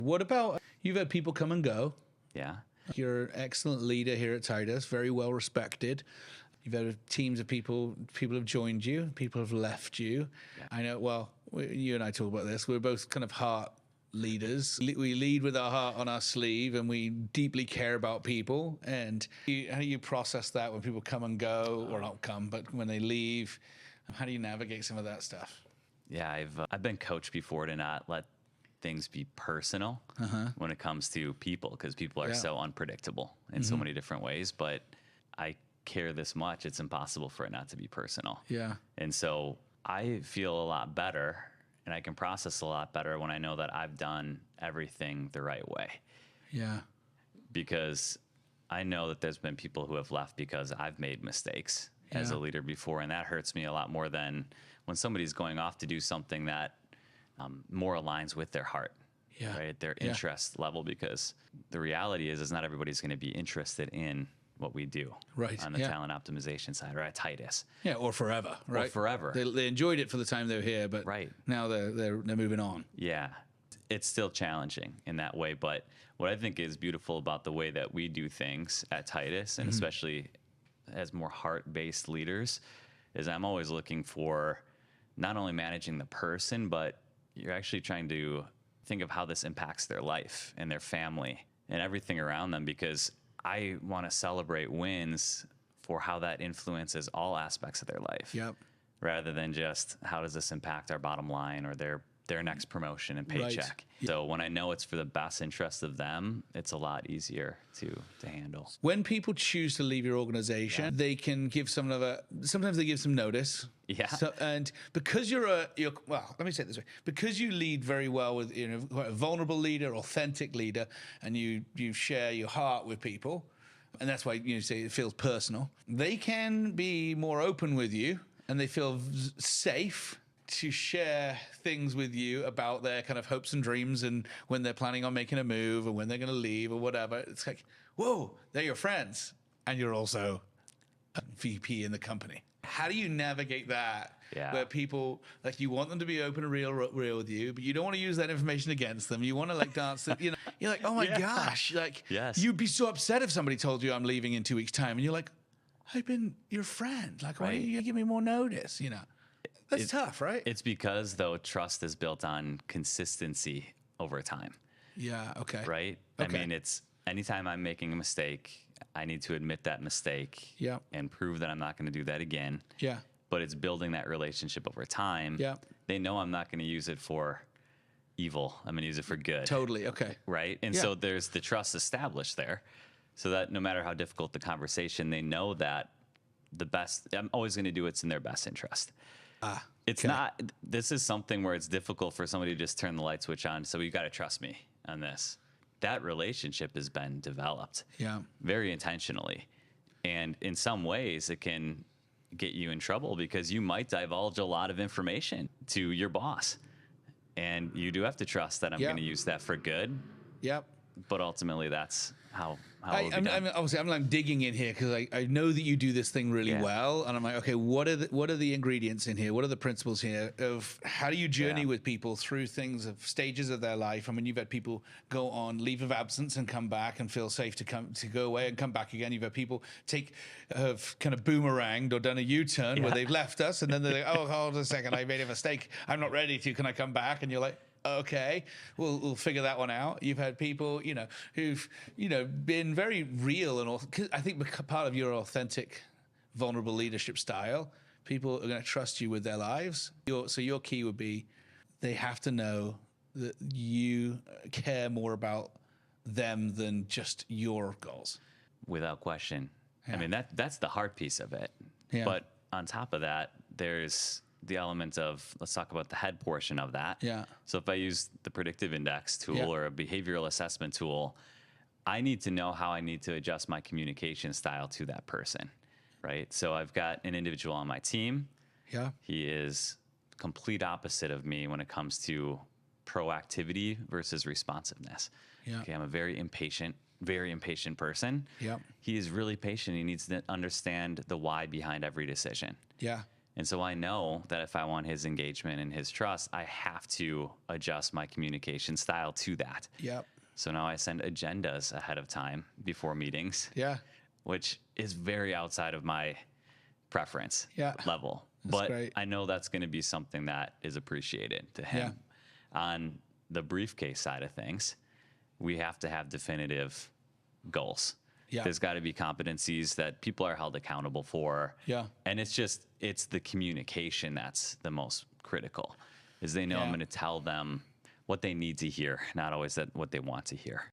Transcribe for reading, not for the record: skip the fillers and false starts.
What about, you've had people come and go. Yeah. You're an excellent leader here at Titus, very well respected. You've had teams of people have joined you, people have left you. Yeah. I know, well, you and I talk about this. We're both kind of heart leaders. We lead with our heart on our sleeve, and we deeply care about people. And how do you process that when people come and go, or not come, but when they leave? How do you navigate some of that stuff? Yeah, I've been coached before to not let things be personal when it comes to people, because people are so unpredictable in so many different ways. But I care this much, it's impossible for it not to be personal. Yeah. And so I feel a lot better, and I can process a lot better when I know that I've done everything the right way. Yeah. Because I know that there's been people who have left because I've made mistakes as a leader before, and that hurts me a lot more than when somebody's going off to do something that more aligns with their heart, right? Their interest level, because the reality is not everybody's going to be interested in what we do on the talent optimization side, or at Titus. Yeah, or forever, right? Or forever. They enjoyed it for the time they were here, but now they're moving on. Yeah, it's still challenging in that way. But what I think is beautiful about the way that we do things at Titus, and especially as more heart-based leaders, is I'm always looking for not only managing the person, but you're actually trying to think of how this impacts their life and their family and everything around them, because I want to celebrate wins for how that influences all aspects of their life. Yep. Rather than just how does this impact our bottom line or their next promotion and paycheck. Right. So when I know it's for the best interest of them, it's a lot easier to handle. When people choose to leave your organization, they can give sometimes they give some notice. Yeah. So, and because you're well, let me say it this way, because you lead very well with, quite a vulnerable leader, authentic leader, and you share your heart with people, and that's why you say it feels personal, they can be more open with you, and they feel safe to share things with you about their kind of hopes and dreams, and when they're planning on making a move, or when they're going to leave, or whatever. It's like, whoa, they're your friends, and you're also a VP in the company. How do you navigate that? Yeah. Where people, like, you want them to be open and real with you, but you don't want to use that information against them. You want to like dance, you're like, oh my gosh, like, you'd be so upset if somebody told you I'm leaving in 2 weeks' time, and you're like, I've been your friend. Like, why don't you give me more notice? That's tough, right? It's because, though, trust is built on consistency over time. Yeah, okay. Right? Okay. I mean, it's anytime I'm making a mistake, I need to admit that mistake and prove that I'm not going to do that again. Yeah. But it's building that relationship over time. Yeah. They know I'm not going to use it for evil. I'm going to use it for good. Totally, okay. Right? And so there's the trust established there, so that no matter how difficult the conversation, they know that I'm always going to do what's in their best interest. It's not, this is something where it's difficult for somebody to just turn the light switch on. So you got to trust me on this. That relationship has been developed very intentionally. And in some ways it can get you in trouble, because you might divulge a lot of information to your boss, and you do have to trust that I'm going to use that for good. Yep. But ultimately that's how I'm digging in here, because I know that you do this thing really well, and I'm like, okay, what are the ingredients in here? What are the principles here of how do you journey with people through things of stages of their life? I mean, you've had people go on leave of absence and come back and feel safe to go away and come back again. You've had people have kind of boomeranged or done a U-turn where they've left us, and then they're like, oh, hold on a second, I made a mistake. I'm not ready to. Can I come back? And you're like, okay, we'll figure that one out. You've had people, who've, been very real, and I think part of your authentic, vulnerable leadership style, people are going to trust you with their lives. So your key would be, they have to know that you care more about them than just your goals. Without question. I mean, that's the hard piece of it. Yeah. But on top of that, there's the element of, let's talk about the head portion of that. Yeah. So if I use the predictive index tool or a behavioral assessment tool, I need to know how I need to adjust my communication style to that person, right? So I've got an individual on my team. Yeah. He is complete opposite of me when it comes to proactivity versus responsiveness. Yeah. Okay, I'm a very impatient person. Yeah. He is really patient. He needs to understand the why behind every decision. Yeah. And so I know that if I want his engagement and his trust, I have to adjust my communication style to that. Yep. So now I send agendas ahead of time before meetings. Yeah. Which is very outside of my preference level. That's but great. I know that's going to be something that is appreciated to him. On the briefcase side of things, we have to have definitive goals. There's got to be competencies that people are held accountable for. And it's the communication that's the most critical, is they know I'm going to tell them what they need to hear, not always what they want to hear.